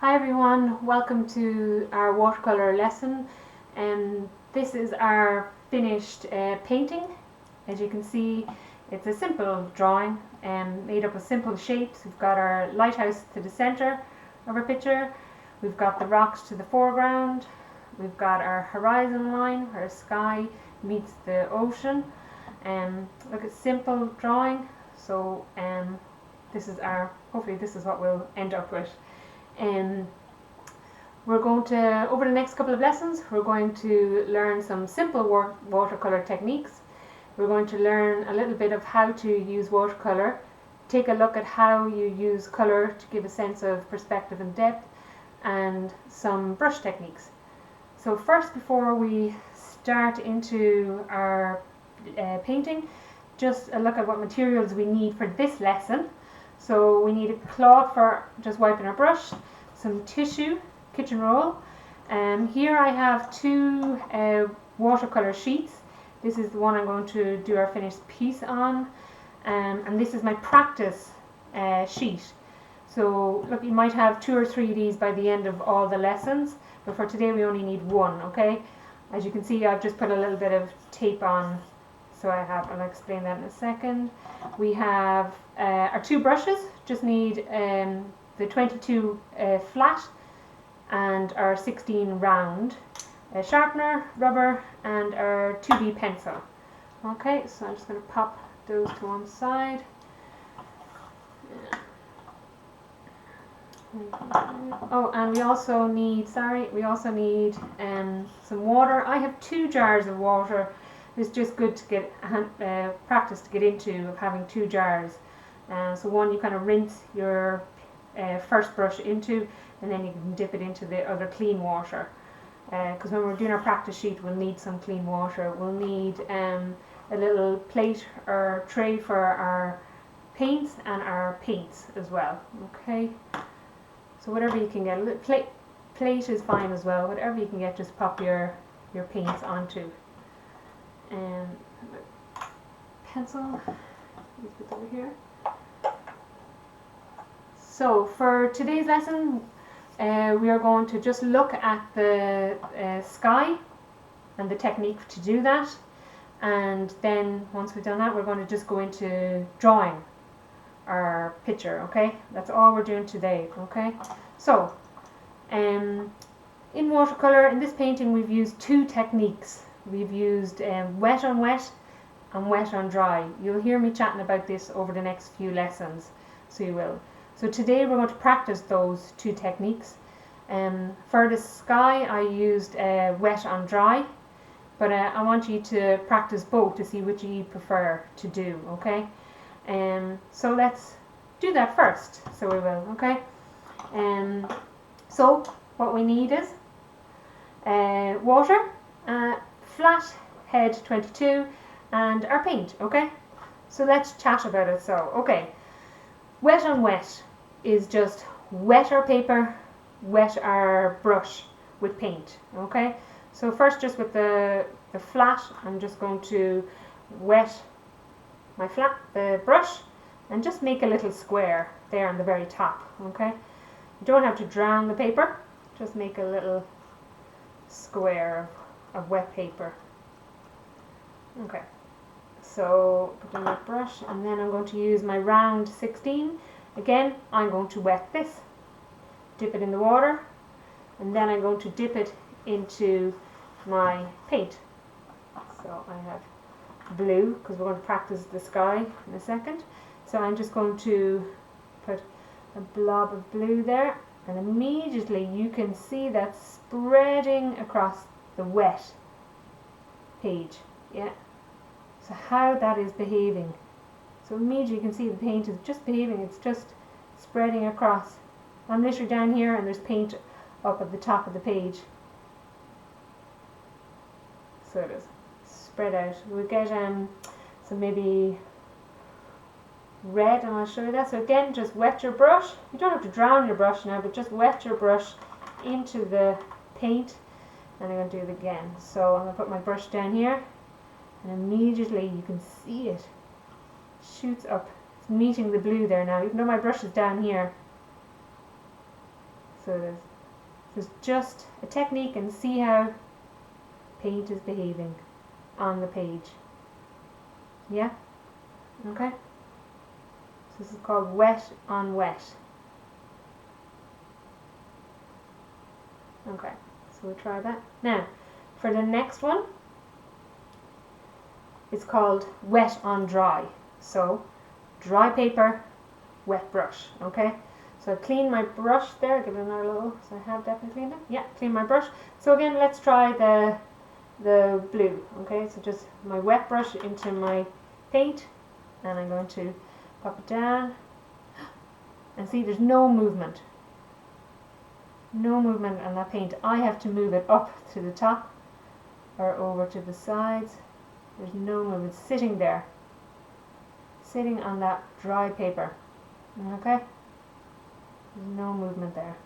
Hi everyone, welcome to our watercolor lesson, and this is our finished painting. As you can see, it's a simple drawing made up of simple shapes. We've got our lighthouse to the center of our picture, we've got the rocks to the foreground, we've got our horizon line where the sky meets the ocean. Look, at simple drawing, so hopefully this is what we'll end up with. We're going to, over the next couple of lessons, we're going to learn some simple watercolor techniques. We're going to learn a little bit of how to use watercolor, take a look at how you use color to give a sense of perspective and depth, and some brush techniques. So first, before we start into our painting, just a look at what materials we need for this lesson. So we need a cloth for just wiping our brush, some tissue, kitchen roll. Here I have two watercolor sheets. This is the one I'm going to do our finished piece on, and this is my practice sheet. So look, you might have 2 or 3 of these by the end of all the lessons, but for today we only need one, okay? As you can see, I've just put a little bit of tape on, so I'll explain that in a second. We have our two brushes, just need the 22 flat and our 16 round, a sharpener, rubber, and our 2B pencil. Okay, so I'm just going to pop those to one side. Oh, and we also need some water. I have 2 jars of water. It's just good to get practice to get into, of having 2 jars. So one you kind of rinse your first brush into, and then you can dip it into the other clean water. Because when we're doing our practice sheet, we'll need some clean water. We'll need a little plate or tray for our paints and our paints as well. Okay. So whatever you can get, a little plate is fine as well. Whatever you can get, just pop your paints onto. Pencil, let's put over here. So for today's lesson, we are going to just look at the sky and the technique to do that, and then once we've done that, we're going to just go into drawing our picture. Okay, that's all we're doing today. Okay, so in watercolor, in this painting, we've used 2 techniques. We've used wet on wet and wet on dry. You'll hear me chatting about this over the next few lessons, so you will. So today we're going to practice those 2 techniques. For the sky, I used wet on dry, but I want you to practice both to see which you prefer to do. Okay, so let's do that first. So we will. Okay, so what we need is water, flat head 22, and our paint. Okay, so let's chat about it. So okay, wet on wet is just wet our paper, wet our brush with paint. Okay, so first, just with the flat, I'm just going to wet the brush and just make a little square there on the very top. Okay, you don't have to drown the paper, just make a little square of wet paper. Okay, so put in my brush, and then I'm going to use my round 16. Again, I'm going to wet this, dip it in the water, and then I'm going to dip it into my paint. So I have blue, because we're going to practice the sky in a second. So I'm just going to put a blob of blue there, and immediately you can see that spreading across the wet page. Yeah. So how that is behaving. So immediately you can see the paint is just behaving, it's just spreading across. I'm literally down here and there's paint up at the top of the page. So it is spread out. We'll get some maybe red, and I'll show you that. So again, just wet your brush. You don't have to drown your brush now, but just wet your brush into the paint, and I'm going to do it again. So I'm going to put my brush down here, and immediately you can see it shoots up. It's meeting the blue there now, even though my brush is down here. So it is. It's just a technique and see how paint is behaving on the page. Yeah? Okay? So this is called wet on wet. Okay, so we'll try that. Now, for the next one, it's called wet on dry. So, dry paper, wet brush, okay? So I've cleaned my brush there, give it another little, so I have definitely cleaned it. Yeah, clean my brush. So again, let's try the blue, okay? So just my wet brush into my paint, and I'm going to pop it down, and see there's no movement. No movement on that paint. I have to move it up to the top, or over to the sides. There's no movement, sitting there. Sitting on that dry paper, okay? There's no movement there.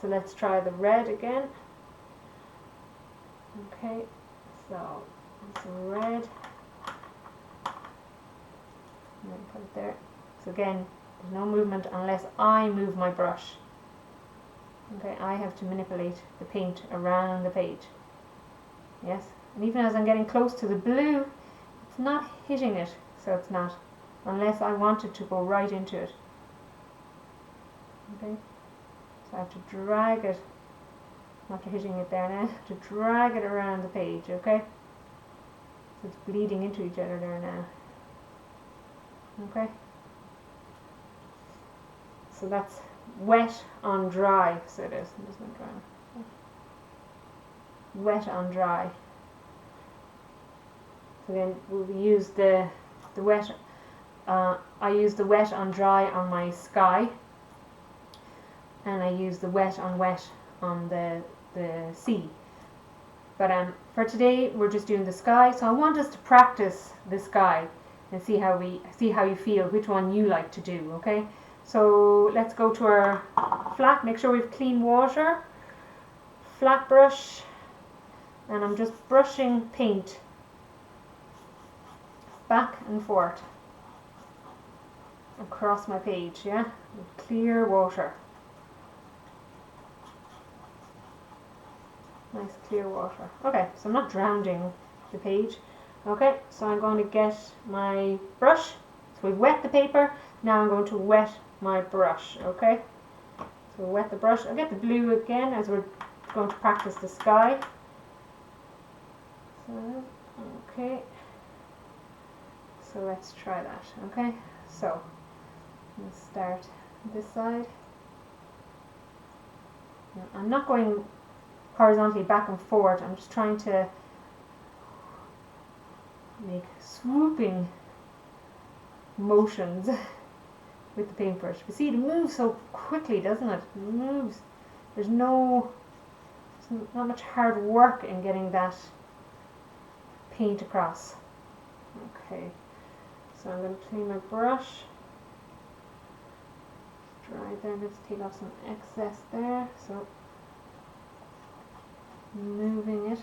So let's try the red again. Okay, so some red. And then put it there. So again, there's no movement unless I move my brush. Okay, I have to manipulate the paint around the page. Yes, and even as I'm getting close to the blue, it's not hitting it, so it's not, unless I want it to go right into it. Okay, so I have to drag it, after hitting it there now, to drag it around the page, okay? So it's bleeding into each other there now. Okay? So that's wet on dry, so it is. This one dry. Wet on dry. So then we'll use the wet, I use the wet on dry on my sky, and I use the wet on the sea. But for today we're just doing the sky, so I want us to practice the sky and see how you feel, which one you like to do, okay? So let's go to our flat, make sure we've clean water, flat brush, and I'm just brushing paint back and forth across my page, yeah, with clear water. Nice clear water. Okay, so I'm not drowning the page. Okay, so I'm going to get my brush. So we've wet the paper, now I'm going to wet my brush, okay? So wet the brush. I'll get the blue again as we're going to practice the sky. So, okay. So let's try that, okay? So, let's start this side. Now, I'm not going horizontally back and forth, I'm just trying to make swooping motions with the paintbrush. You see, it moves so quickly, doesn't it? It moves. There's not much hard work in getting that paint across. Okay, so I'm going to clean my brush. Dry there. Let's take off some excess there. So moving it.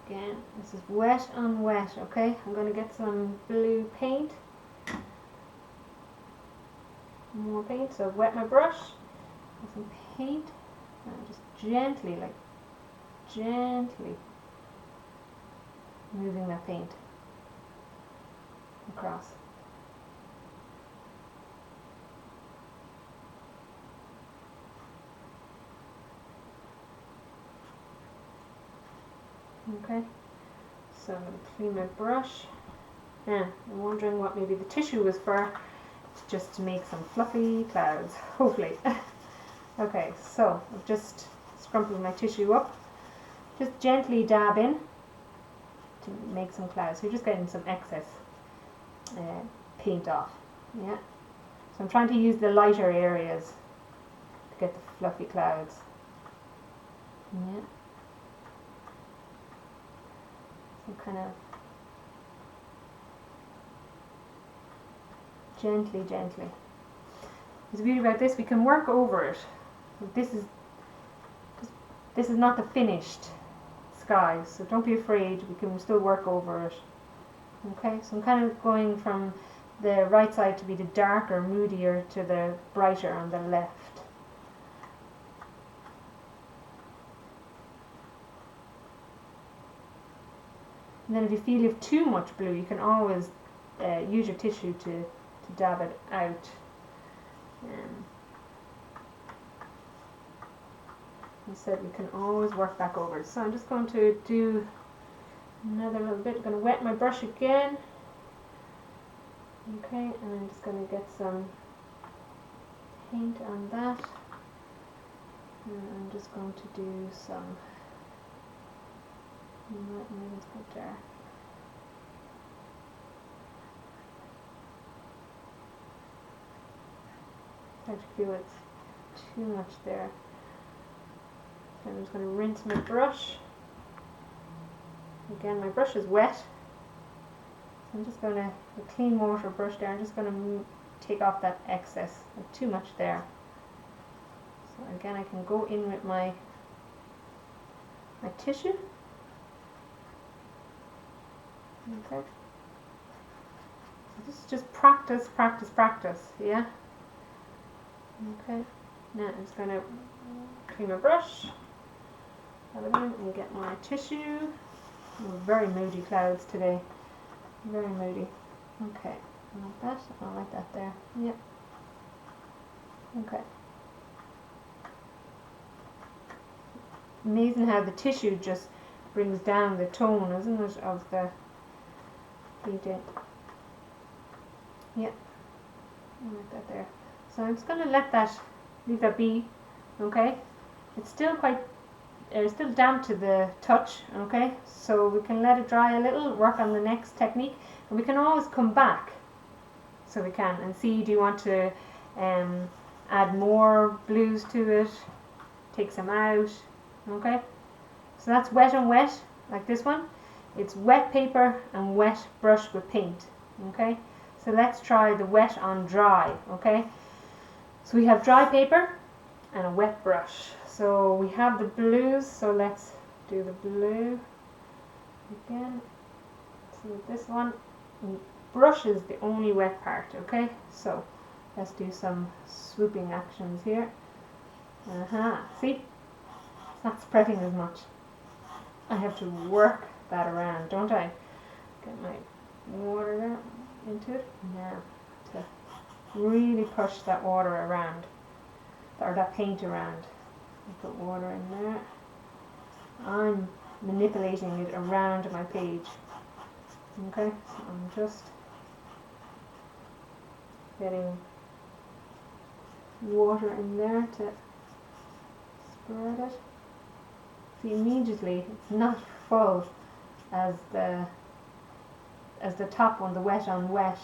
Again, this is wet on wet, okay? I'm going to get some blue paint. More paint, so I've wet my brush with some paint, and just gently moving that paint across. Okay, so I'm going to clean my brush. Now, I'm wondering what maybe the tissue was for. It's just to make some fluffy clouds, hopefully. Okay, so I've just scrumpled my tissue up. Just gently dab in to make some clouds. So you're just getting some excess paint off. Yeah. So I'm trying to use the lighter areas to get the fluffy clouds. Yeah. So kind of gently. The beauty about this, we can work over it. This is not the finished sky, so don't be afraid. We can still work over it. Okay, so I'm kind of going from the right side to be the darker, moodier to the brighter on the left. And then if you feel you have too much blue, you can always use your tissue to dab it out. Instead, we can always work back over. So I'm just going to do another little bit. I'm going to wet my brush again. Okay, and I'm just going to get some paint on that. And I'm just going to do some, maybe it's quite dark. I feel it's too much there. So I'm just going to rinse my brush. Again, my brush is wet. So I'm just going to, with clean water brush there, I'm just going to take off that excess, too much there. So again, I can go in with my tissue. Okay. So this is just practice, practice, practice, yeah? Okay. Now I'm just going to clean my brush, have it in, and get my tissue. Oh, very moody clouds today. Very moody. Okay. I like that. I like that there. Yep. Okay. Amazing how the tissue just brings down the tone, isn't it, of the painting. Yep. I like that there. So I'm just going to leave that be. Okay. It's still quite still damp to the touch, okay, so we can let it dry a little, work on the next technique, and we can always come back, so we can, and see, do you want to add more blues to it, take some out, okay. So that's wet and wet, like this one. It's wet paper and wet brush with paint, okay. So let's try the wet on dry, okay. So we have dry paper and a wet brush. So we have the blues, so let's do the blue again. So with this one, brush is the only wet part, okay? So let's do some swooping actions here. See? It's not spreading as much. I have to work that around, don't I? Get my water there into it. Now to really push that water around, or that paint around. Put water in there. I'm manipulating it around my page. Okay, so I'm just getting water in there to spread it. See, immediately it's not full as the top one, the wet on wet.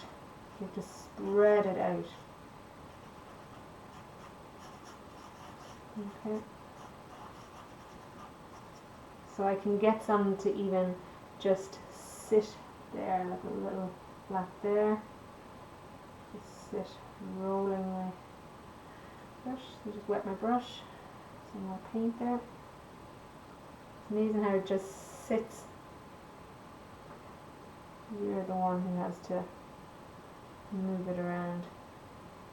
You have to spread it out. Okay. So I can get some to even just sit there, like a little flat there. Just sit, rolling my brush. So just wet my brush. Some more paint there. It's amazing how it just sits. You're the one who has to move it around.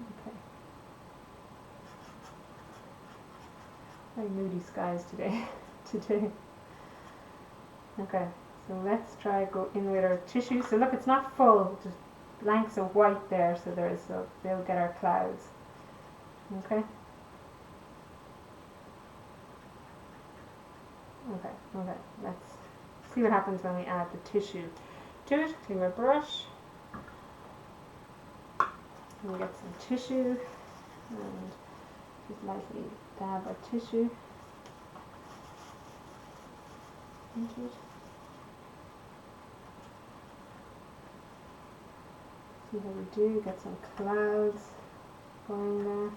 Okay. Very moody skies today. Okay, so let's try go in with our tissue. So look, it's not full, just blanks of white there, so they'll get our clouds. Okay. Okay, let's see what happens when we add the tissue to it. Clean my brush. And get some tissue and just lightly dab our tissue into it. See how we do, get some clouds going there.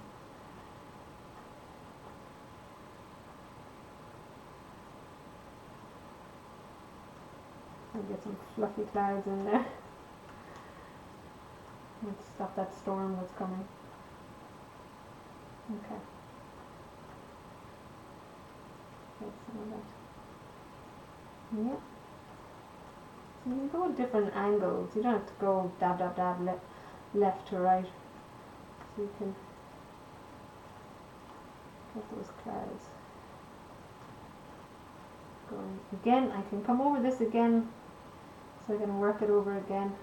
And get some fluffy clouds in there. Let's stop that storm that's coming. Okay. Get some of that. Yeah. So you can go at different angles. You don't have to go dab, dab, dab left to right, so you can get those clouds going. Again, I can come over this again, so I can work it over again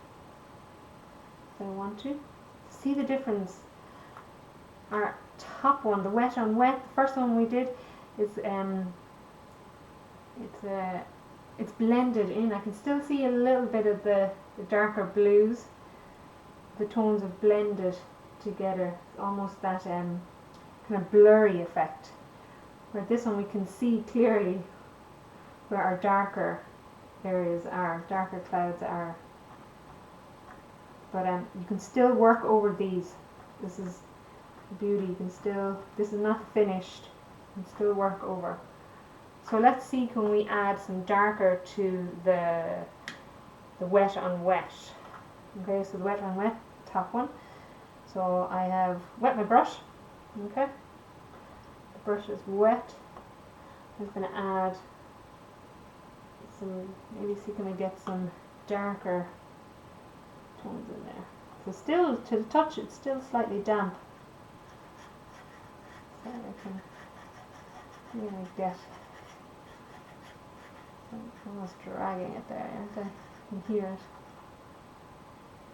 if I want to. See the difference? Our top one, the wet on wet, the first one we did is it's blended in. I can still see a little bit of the darker blues. The tones have blended together, almost that kind of blurry effect. Where this one we can see clearly where our darker areas are, darker clouds are. But you can still work over these. This is the beauty. You can still, this is not finished. You can still work over. So let's see, can we add some darker to the wet on wet. Okay, so the wet on wet, top one. So I have wet my brush. Okay, the brush is wet. I'm just going to add some, maybe see can I get some darker tones in there. So still, to the touch, it's still slightly damp. So I can get, I'm almost dragging it there, aren't I? You can hear it.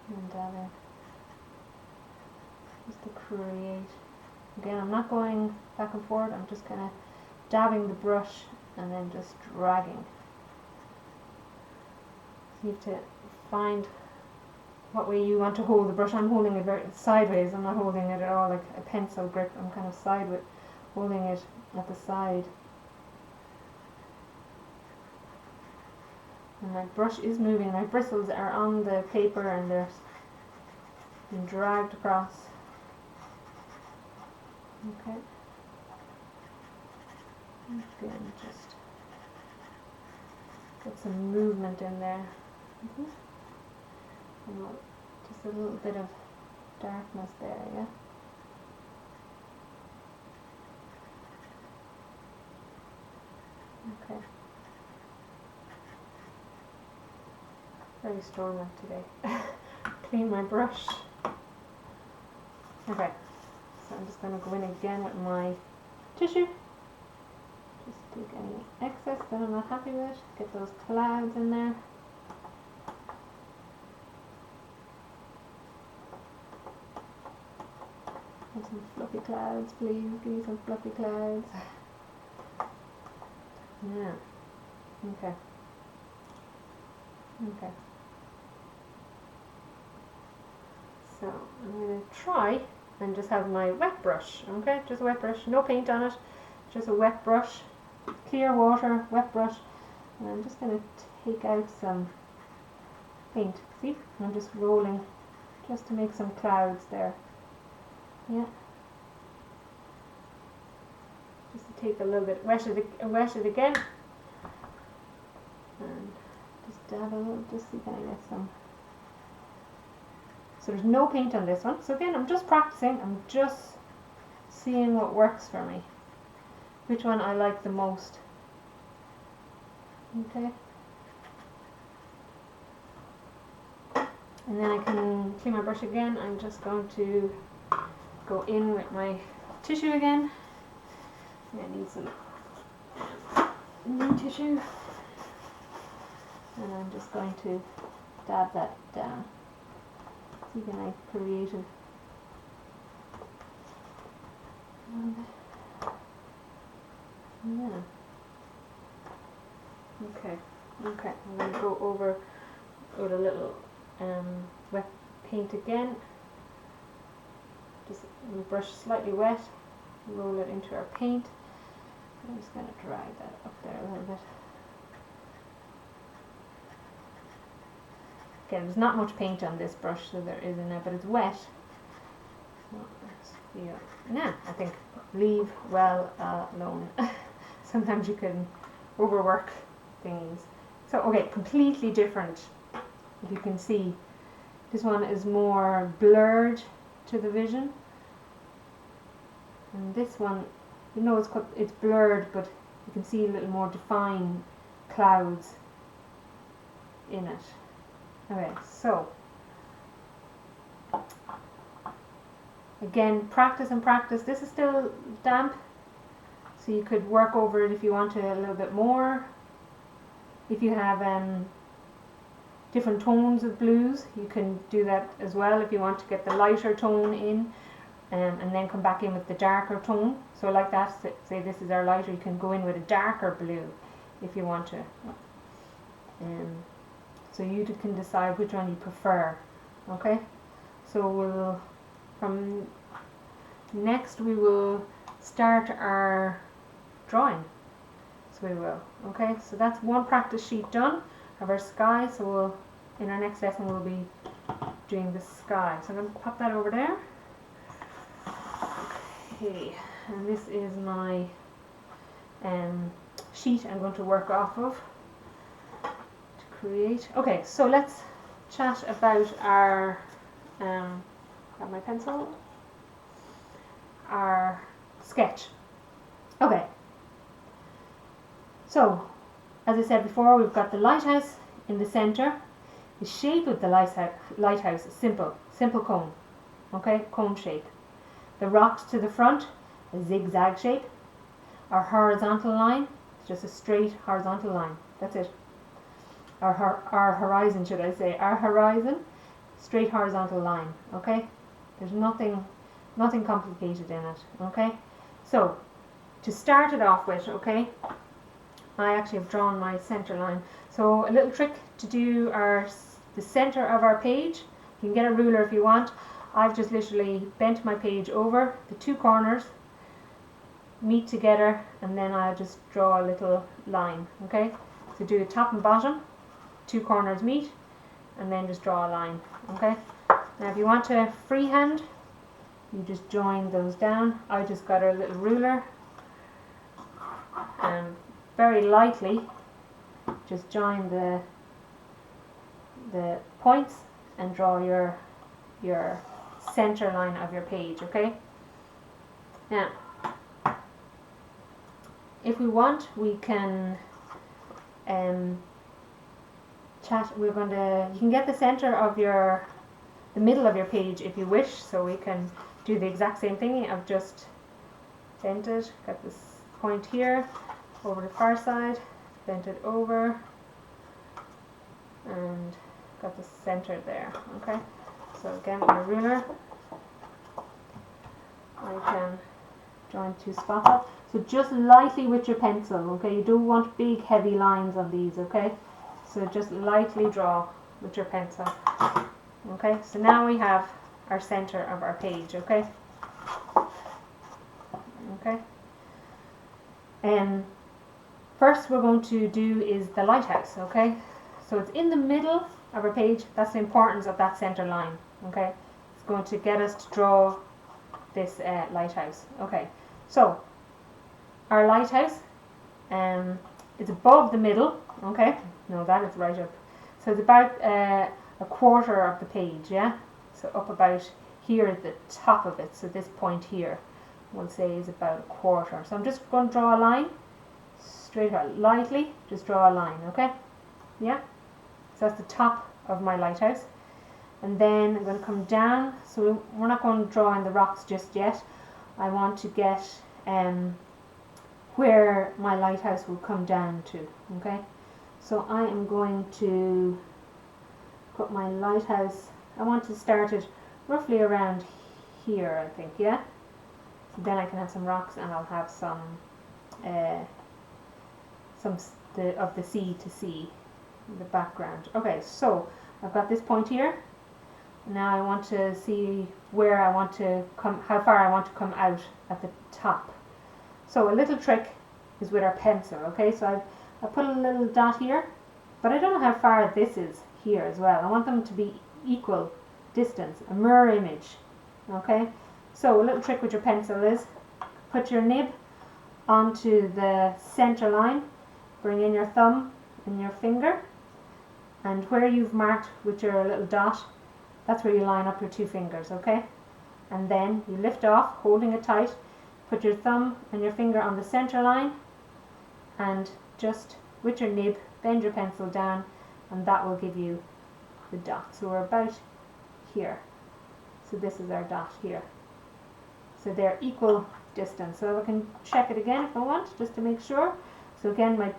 And dab in. Just to create. Again, I'm not going back and forth, I'm just kind of dabbing the brush and then just dragging. So you have to find what way you want to hold the brush. I'm holding it very sideways, I'm not holding it at all like a pencil grip, I'm kind of sideways, holding it at the side. And my brush is moving, my bristles are on the paper and they're being dragged across. Okay. Again, just get some movement in there. And just a little bit of darkness there, yeah. Okay. Very stormy today. Clean my brush. Okay, so I'm just going to go in again with my tissue. Just take any excess that I'm not happy with. Get those clouds in there. And some fluffy clouds, please. Give me some fluffy clouds. Yeah. Okay. Okay. So I'm going to try and just have my wet brush, okay, just a wet brush, no paint on it, just a wet brush, clear water, wet brush, and I'm just going to take out some paint, see, I'm just rolling just to make some clouds there, yeah, just to take a little bit, wet it again, and just dab a little, just see can I get some. So there's no paint on this one. So again, I'm just practicing. I'm just seeing what works for me. Which one I like the most. Okay. And then I can clean my brush again. I'm just going to go in with my tissue again. I need some new tissue. And I'm just going to dab that down. See, can I create it? Yeah. Okay. Okay. I'm going to go over with a little wet paint again. Just brush slightly wet. Roll it into our paint. I'm just going to drag that up there a little bit. Again, there's not much paint on this brush, so there is in there, but it's wet. So let's feel. Now, I think leave well alone. Sometimes you can overwork things. So, okay, completely different. If you can see, this one is more blurred to the vision, and this one, you know, it's blurred, but you can see a little more defined clouds in it. Okay, so Again, practice and practice. This is still damp, so you could work over it if you want to a little bit more. If you have different tones of blues, you can do that as well if you want to get the lighter tone in, and then come back in with the darker tone. So like that, say this is our lighter, you can go in with a darker blue if you want to. So you can decide which one you prefer. Okay, so from next we will start our drawing. So we will. Okay, so that's one practice sheet done of our sky. So in our next lesson we'll be doing the sky. So I'm going to pop that over there. Okay, and this is my sheet I'm going to work off of to create. Okay, so let's chat about our grab my pencil, our sketch. Okay, so as I said before, we've got the lighthouse in the center. The shape of the lighthouse is simple cone. Okay, cone shape. The rocks to the front, a zigzag shape. Our horizontal line is just a straight horizontal line. That's it. Our horizon, should I say? Our horizon, straight horizontal line. Okay, there's nothing complicated in it. Okay, so to start it off with, okay, I actually have drawn my center line. So a little trick to do the center of our page. You can get a ruler if you want. I've just literally bent my page over. The two corners meet together, and then I'll just draw a little line. Okay, so do the top and bottom, two corners meet, and then just draw a line. Okay, now if you want to freehand, you just join those down. I just got a little ruler and very lightly just join the points and draw your center line of your page. Okay, now if we want, we can chat. You can get the center of the middle of your page if you wish, so we can do the exact same thing. I've just bent it, got this point here over the far side, bent it over, and got the center there. Okay, so again with my ruler I can join two spots up. So just lightly with your pencil. Okay, you don't want big heavy lines on these. Okay, so just lightly draw with your pencil. Okay, so now we have our center of our page. Okay, okay, and first we're going to do is the lighthouse. Okay, so it's in the middle of our page. That's the importance of that center line. Okay, it's going to get us to draw this lighthouse. Okay, so our lighthouse is above the middle. Okay, no, that is right up. So it's about a quarter of the page. Yeah, so up about here at the top of it. So this point here, we'll say, is about a quarter. So I'm just going to draw a line straight out, lightly, just draw a line. Okay, yeah, so that's the top of my lighthouse. And then I'm going to come down. So we're not going to draw in the rocks just yet. I want to get where my lighthouse will come down to. Okay, so I am going to put my lighthouse, I want to start it roughly around here, I think. Yeah, so then I can have some rocks, and I'll have some of the sea to see in the background. Okay, so I've got this point here. Now I want to see where I want to come, how far I want to come out at the top. So a little trick is with our pencil. Okay, so I put a little dot here, but I don't know how far this is here as well. I want them to be equal distance, a mirror image. Okay, so a little trick with your pencil is put your nib onto the center line, bring in your thumb and your finger, and where you've marked with your little dot, that's where you line up your two fingers. Okay, and then you lift off, holding it tight, put your thumb and your finger on the center line, and just with your nib bend your pencil down, and that will give you the dot. So we're about here, so this is our dot here. So they're equal distance. So I can check it again if I want, just to make sure. So again, my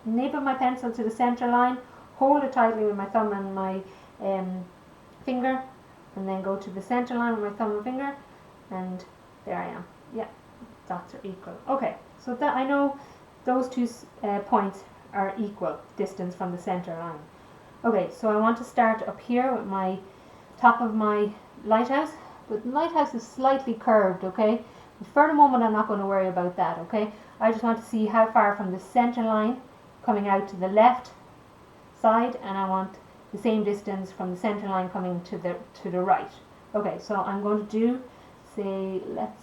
nib of my pencil to the center line, hold it tightly with my thumb and my finger, and then go to the center line with my thumb and finger, and there I am. Yeah, dots are equal. Okay, so that I know those two points are equal distance from the center line. Okay, so I want to start up here with my top of my lighthouse, but the lighthouse is slightly curved, okay? But for the moment I'm not going to worry about that, okay? I just want to see how far from the center line coming out to the left side, and I want the same distance from the center line coming to the right. Okay, so I'm going to do, say, let's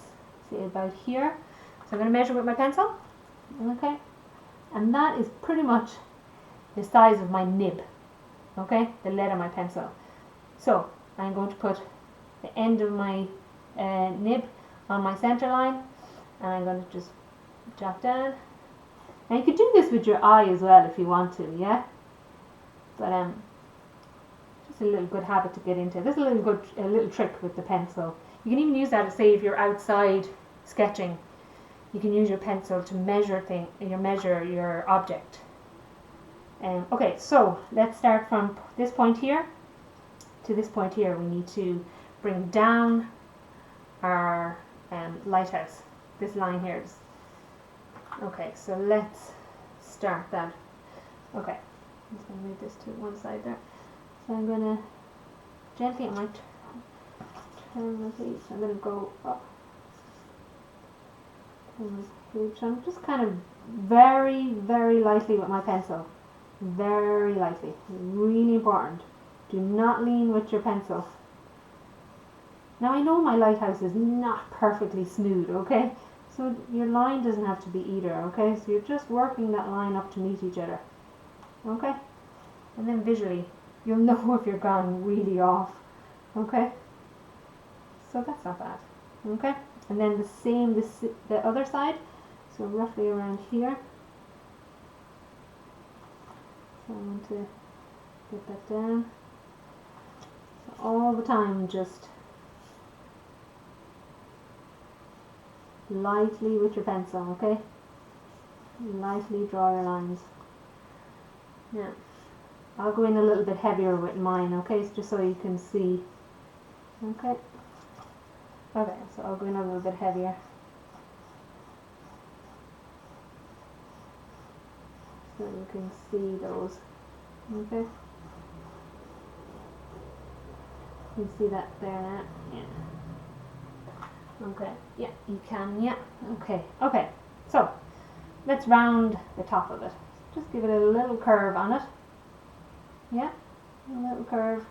say about here. So I'm going to measure with my pencil, okay? And that is pretty much the size of my nib, okay? The lead of my pencil. So I'm going to put the end of my nib on my center line, and I'm going to just jot down. And you could do this with your eye as well if you want to, yeah? But just a little good habit to get into. This is a little trick with the pencil. You can even use that to say if you're outside sketching, you can use your pencil to measure your object. Okay, so let's start from this point here to this point here. We need to bring down our lighthouse. This line here is. Okay, so let's start that. Okay, I'm just going to move this to one side there. So I'm going to gently, I might turn my page. I'm going to go up. Turn my page. So I'm just kind of very, very lightly with my pencil. Very lightly. Really important. Do not lean with your pencil. Now I know my lighthouse is not perfectly smooth, okay? So your line doesn't have to be either, okay? So you're just working that line up to meet each other, okay? And then visually, you'll know if you're gone really off, okay? So that's not bad, okay? And then the same, the other side, so roughly around here. So I want to get that down. So all the time, just lightly with your pencil, okay? Lightly draw your lines. Yeah, I'll go in a little bit heavier with mine, okay? Just so you can see. Okay. Okay, so I'll go in a little bit heavier. So you can see those. Okay. You can see that there now. Yeah. Okay, yeah, you can, yeah. Okay, okay. So, let's round the top of it. Just give it a little curve on it. Yeah, a little curve.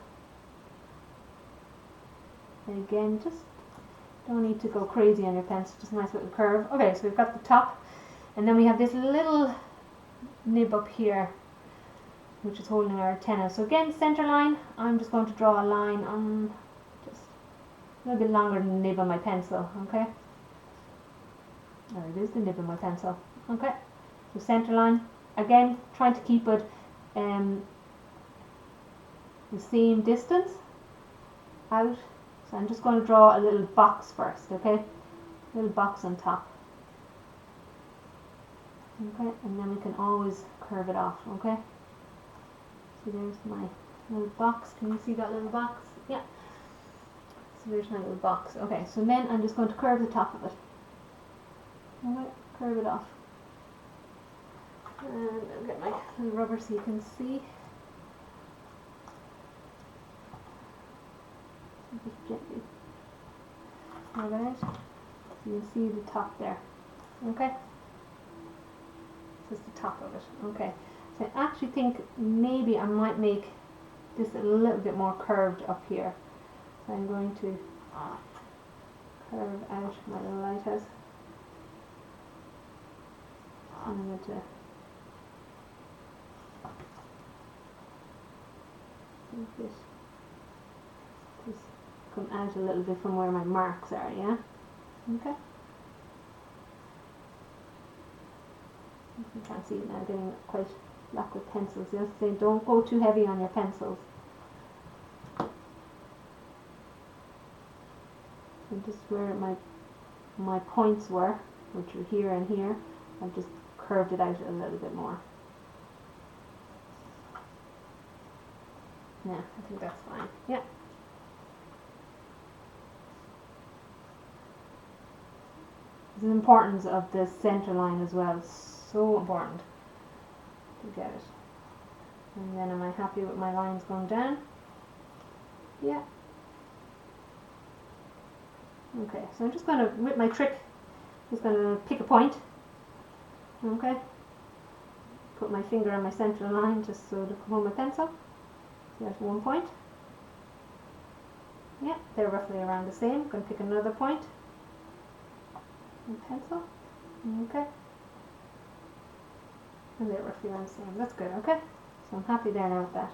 And again, just don't need to go crazy on your pencil, just a nice little curve. Okay, so we've got the top, and then we have this little nib up here, which is holding our antenna. So again, center line, I'm just going to draw a line on just a little bit longer than the nib of my pencil, okay? There it is, the nib of my pencil, okay? So center line, again, trying to keep it the same distance out. So I'm just going to draw a little box first, okay? A little box on top. Okay, and then we can always curve it off, okay? So there's my little box. Can you see that little box? Yeah. So there's my little box. Okay, so then I'm just going to curve the top of it. Okay, curve it off. And I'll get my little rubber so you can see. Just gently curve it out. So you can see the top there. Okay? This is the top of it. Okay. So I actually think maybe I might make this a little bit more curved up here. So I'm going to curve out my little lighthouse. And I'm going to make this just come out a little bit from where my marks are, yeah? Okay. You can't see it now, getting quite black with pencils. The other thing, don't go too heavy on your pencils. And just where my my points were, which are here and here. I've just curved it out a little bit more. Yeah, I think that's fine. Yeah. The importance of the center line as well, so important to get it. And then am I happy with my lines going down? Yeah. Okay, so I'm just going to, with my trick, just going to pick a point. Okay. Put my finger on my center line just so to hold my pencil. So there's one point. Yeah, they're roughly around the same. I'm going to pick another point. And pencil. Okay. And they're roughly around the same. That's good, okay? So I'm happy there now with that.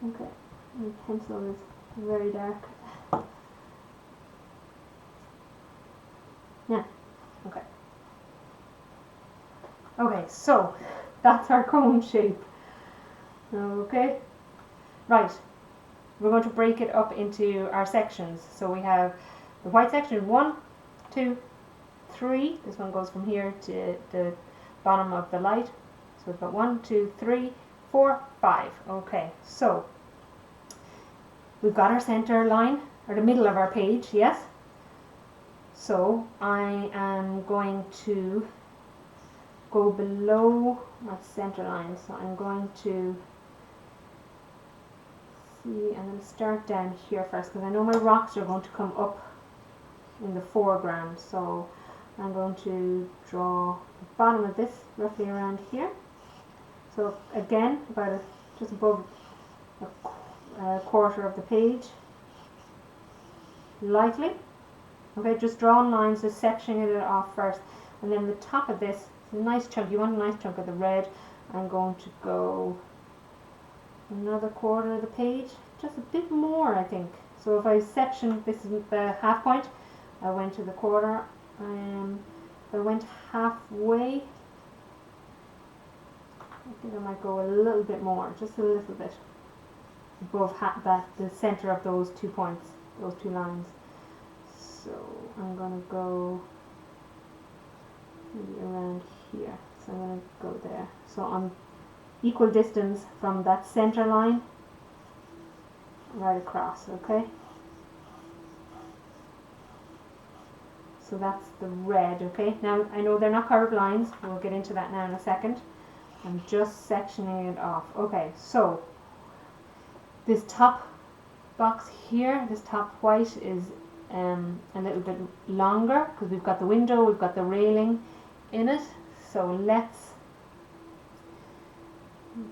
Okay. My pencil is very dark. Yeah. Okay. Okay, so that's our cone shape. Okay. Right. We're going to break it up into our sections. So we have the white section 1, 2, 3. This one goes from here to the bottom of the light. So we've got 1, 2, 3, 4, 5. Okay, so we've got our center line, or the middle of our page, yes? So I am going to go below my center line. So I'm going to see, I'm going to start down here first because I know my rocks are going to come up in the foreground. So I'm going to draw the bottom of this roughly around here. So again, about just above a quarter of the page, lightly. Okay, just drawing lines, just sectioning it off first, and then the top of this, a nice chunk. You want a nice chunk of the red. I'm going to go another quarter of the page, just a bit more, I think. So if I section, this is the half point. I went to the quarter. I went halfway. I think I might go a little bit more, just a little bit above the center of those 2 points, those 2 lines. So I'm going to go maybe around here. So I'm going to go there. So I'm equal distance from that center line right across, okay? So that's the red, okay? Now I know they're not curved lines. We'll get into that now in a second. I'm just sectioning it off. Okay, so this top box here, this top white is a little bit longer because we've got the window, we've got the railing in it. So let's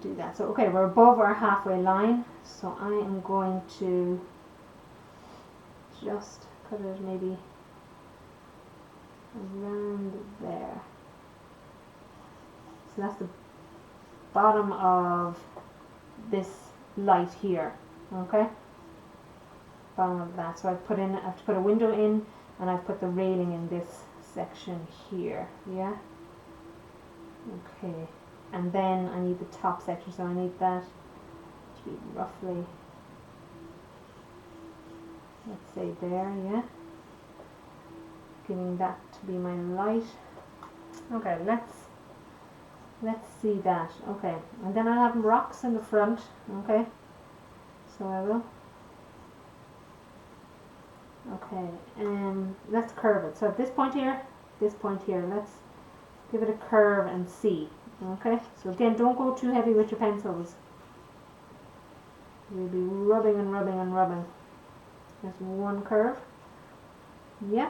do that. So okay, we're above our halfway line. So I am going to just put it maybe around there. So that's the bottom of this light here, okay? Bottom of that. So I have to put a window in, and I've put the railing in this section here, yeah? Okay, and then I need the top section, so I need that to be roughly, let's say there, yeah? Giving that to be my light. Okay, let's see that. Okay, and then I'll have rocks in the front. Okay, so I will. Okay, let's curve it. So at this point here, let's give it a curve and see. Okay, so again, don't go too heavy with your pencils. You'll be rubbing and rubbing and rubbing. There's one curve. Yeah.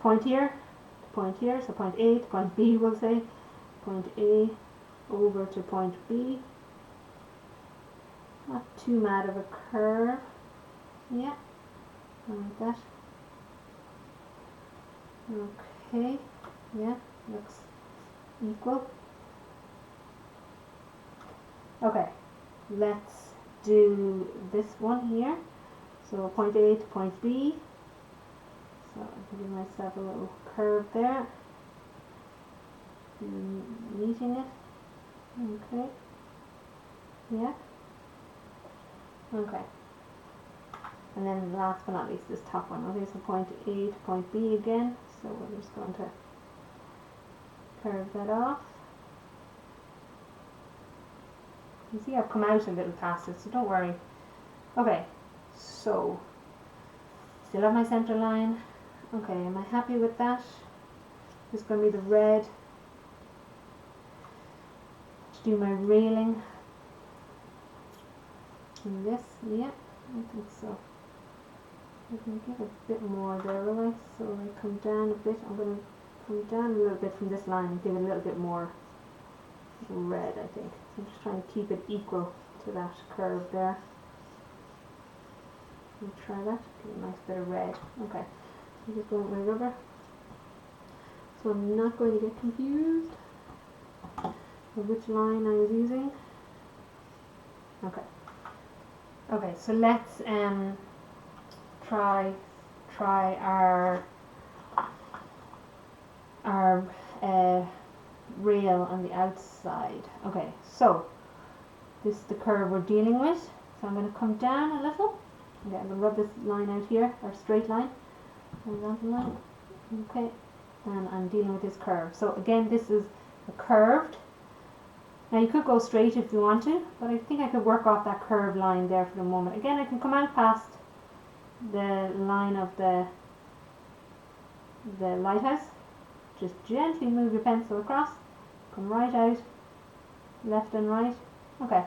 Point here, so point A to point B, we'll say. Point A over to point B. Not too mad of a curve. Yeah, like that. Okay, yeah, looks equal. Okay, let's do this one here. So point A to point B. So I'm giving myself a little curve there. Meeting it. Okay. Yeah. Okay. And then last but not least, this top one. Okay, so point A to point B again. So we're just going to curve that off. You see I've come out a little past it, so don't worry. Okay, so still have my center line. Okay, am I happy with that? This is going to be the red to do my railing. And this, yeah, I think so. I can give a bit more there, will I? So I come down a bit. I'm going to come down a little bit from this line and give it a little bit more red, I think. So I'm just trying to keep it equal to that curve there. Let me try that. Give it a nice bit of red. Okay. I'm just going with my rubber, so I'm not going to get confused with which line I was using. Okay. Okay, so let's try our rail on the outside. Okay, so this is the curve we're dealing with. So I'm going to come down a little. Okay, I'm going to rub this line out here, or straight line, horizontal line. Okay, and I'm dealing with this curve. So again, this is a curved. Now you could go straight if you want to, but I think I could work off that curved line there for the moment. Again, I can come out past the line of the lighthouse. Just gently move your pencil across, come right out, left and right. Okay,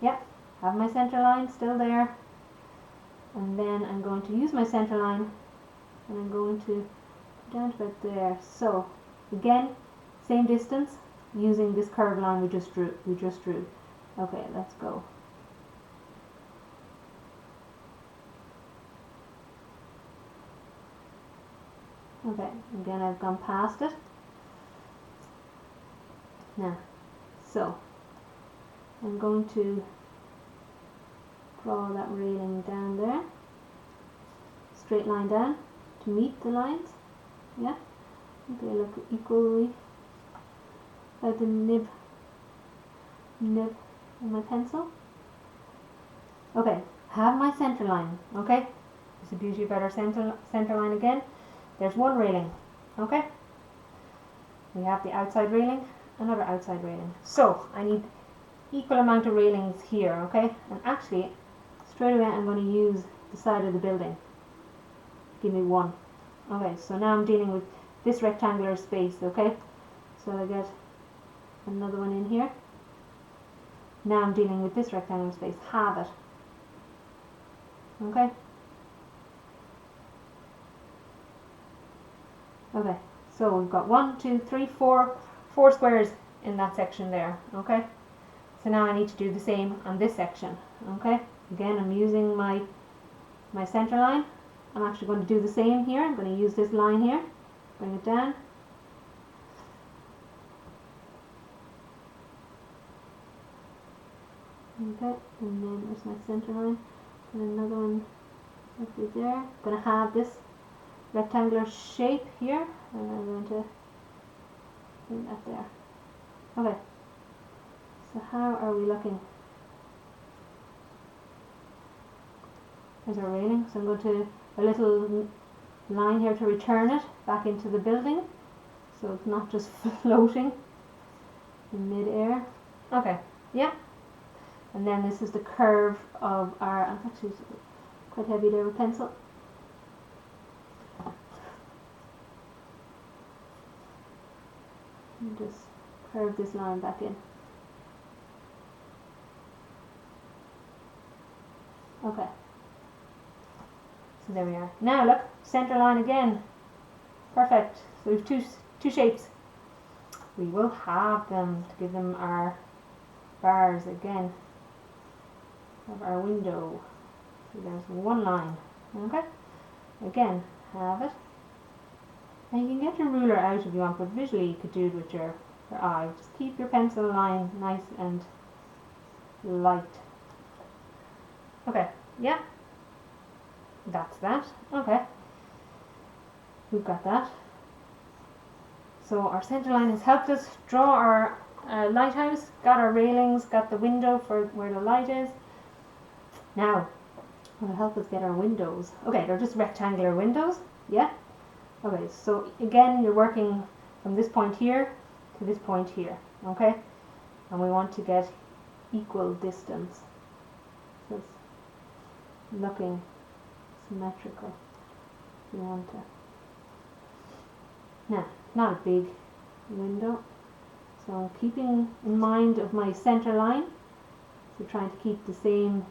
yep, have my center line still there. And then I'm going to use my center line and I'm going to go down to about there. So again, same distance, using this curved line we just drew. Okay, let's go. Okay, again I've gone past it. Now, so I'm going to draw that railing down there. Straight line down to meet the lines. Yeah, they look equally by the nib of my pencil. Okay, have my center line. Okay, it's the beauty about our center line again. There's one railing. Okay, we have the outside railing, another outside railing. So I need equal amount of railings here. Okay, and actually straight away I'm going to use the side of the building. Give me one. Okay, so now I'm dealing with this rectangular space. Okay, so I get another one in here. Now I'm dealing with this rectangular space. Have it. Okay. Okay, so we've got 1, 2, 3, 4 squares in that section there. Okay, so now I need to do the same on this section. Okay, again I'm using my center line. I'm actually going to do the same here. I'm going to use this line here, bring it down. Okay, and then there's my center line, and another one roughly there. I'm going to have this rectangular shape here, and I'm going to bring that there. Okay, so how are we looking? There's our railing, so I'm going to a little line here to return it back into the building, so it's not just floating in mid-air. Okay, yeah. And then this is the curve of our, I'm actually quite heavy there with pencil. And just curve this line back in. Okay. So there we are. Now look, center line again. Perfect. So we have two shapes. We will have them to give them our bars again of our window. So there's one line. Okay. Again, have it. And you can get your ruler out if you want, but visually you could do it with your eye. Just keep your pencil line nice and light. Okay. Yeah. That's that. Okay. We've got that. So our center line has helped us draw our lighthouse, got our railings, got the window for where the light is. Now, will help us get our windows. Okay, they're just rectangular windows. Yeah. Okay, so again, you're working from this point here to this point here. Okay, and we want to get equal distance. So it's looking symmetrical. We want to. Now, not a big window, so I'm keeping in mind of my center line. So trying to keep the same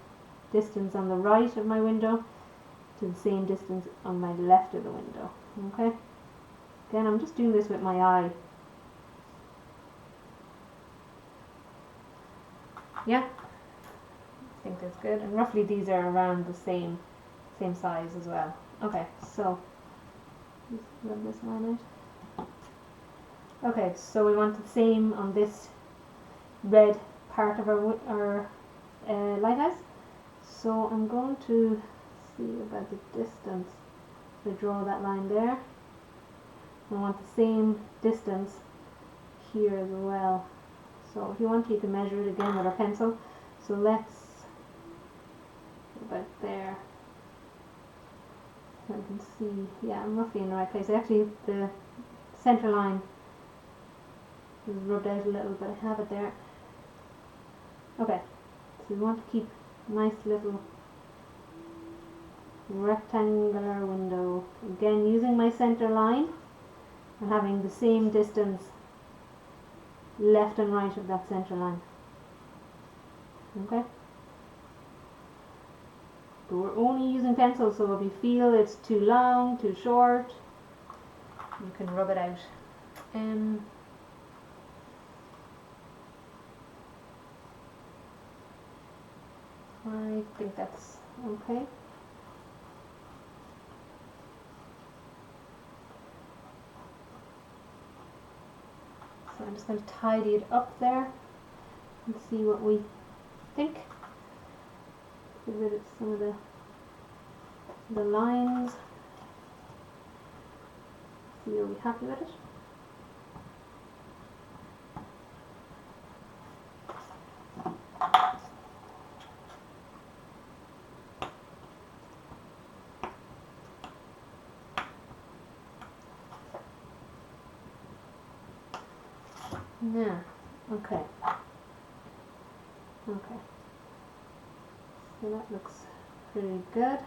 distance on the right of my window to the same distance on my left of the window. Okay. Again, I'm just doing this with my eye. Yeah. I think that's good. And roughly these are around the same size as well. Okay, so just rub this line out. Okay, so we want the same on this red part of our lighthouse. So I'm going to see about the distance. So I draw that line there. I want the same distance here as well. So if you want, you can measure it again with a pencil. So let's about there. So I can see, yeah, I'm roughly in the right place. Actually, the center line is rubbed out a little, but I have it there. Okay, so we want to keep a nice little rectangular window. Again, using my center line and having the same distance left and right of that center line. Okay? But we're only using pencil, so if you feel it's too long, too short, you can rub it out. I think that's okay. So I'm just going to tidy it up there and see what we think. Get rid of some of the lines. See, are we happy with it? Yeah, okay. Okay. So that looks pretty good.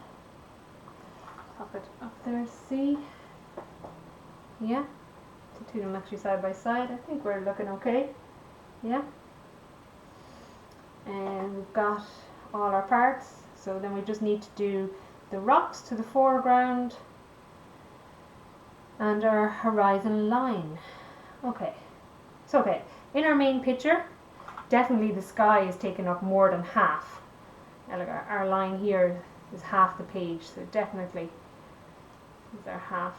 Pop it up there, see? Yeah. The two of them actually side by side. I think we're looking okay. Yeah. And we've got all our parts. So then we just need to do the rocks to the foreground and our horizon line. Okay. So okay, in our main picture, definitely the sky is taking up more than half. Look, our line here is half the page, so definitely is our half.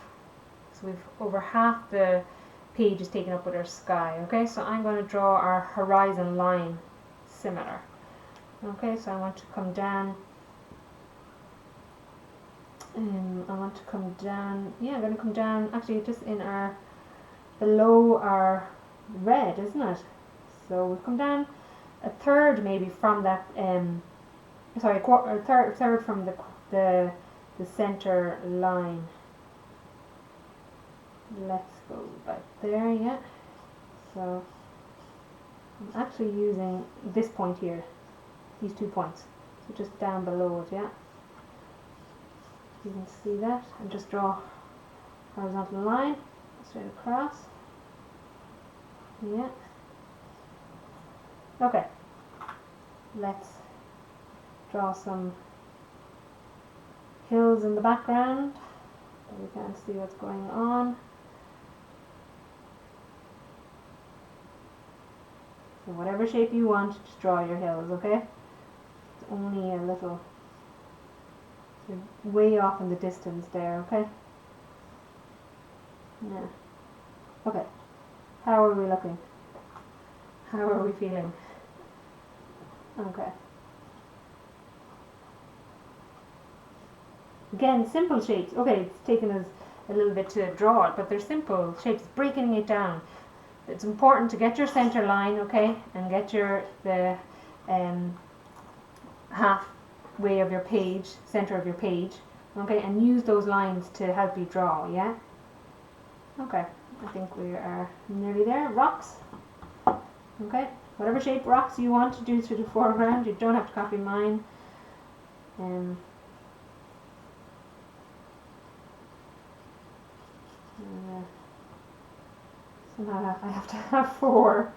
So we've over half the page is taken up with our sky. Okay, so I'm going to draw our horizon line similar. Okay, so I want to come down. I want to come down. Yeah, I'm going to come down. Actually, just in our below our red, isn't it? So we'll come down a third maybe from that. Sorry, a third from the center line. Let's go back there. Yeah. So I'm actually using this point here, these 2 points. So just down below it. Yeah. You can see that, and just draw horizontal line straight across. Yeah. Okay. Let's draw some hills in the background so we can't see what's going on. So whatever shape you want, just draw your hills, okay? It's only a little, you're way off in the distance there, okay? Yeah. Okay. How are we looking? How are we feeling? Okay. Again, simple shapes. Okay, it's taken us a little bit to draw it, but they're simple shapes, breaking it down. It's important to get your center line, okay, and get the half way of your page, center of your page, okay, and use those lines to help you draw, yeah? Okay, I think we are nearly there. Rocks, okay, whatever shape rocks you want to do to the foreground, you don't have to copy mine. Somehow I have to have 4.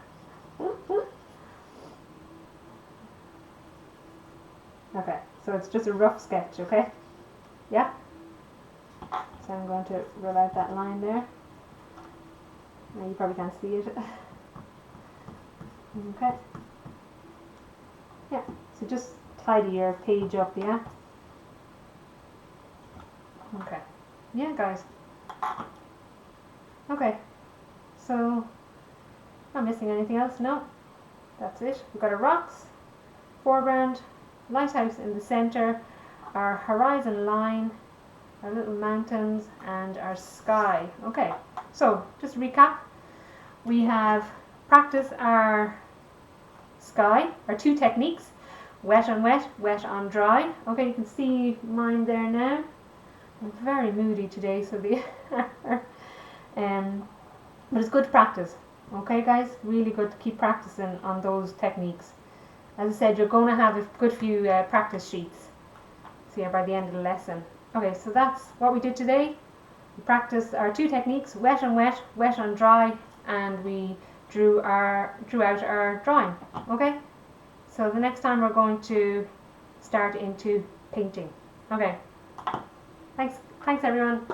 Okay, so it's just a rough sketch, okay? Yeah? So I'm going to roll out that line there. Now you probably can't see it. Okay. Yeah, so just tidy your page up, yeah? Okay. Yeah, guys. Okay. So, not missing anything else? No. That's it. We've got our rocks, foreground, lighthouse in the center, our horizon line, our little mountains, and our sky. Okay, so just to recap, we have practiced our sky, our 2 techniques, wet on wet, wet on dry. Okay, you can see mine there now. I'm very moody today, so but it's good to practice. Okay, guys, really good to keep practicing on those techniques. As I said, you're going to have a good few practice sheets here by the end of the lesson. Okay, so that's what we did today. We practiced our 2 techniques, wet on wet, wet on dry, and we drew out our drawing. Okay, so the next time we're going to start into painting. Okay, thanks everyone.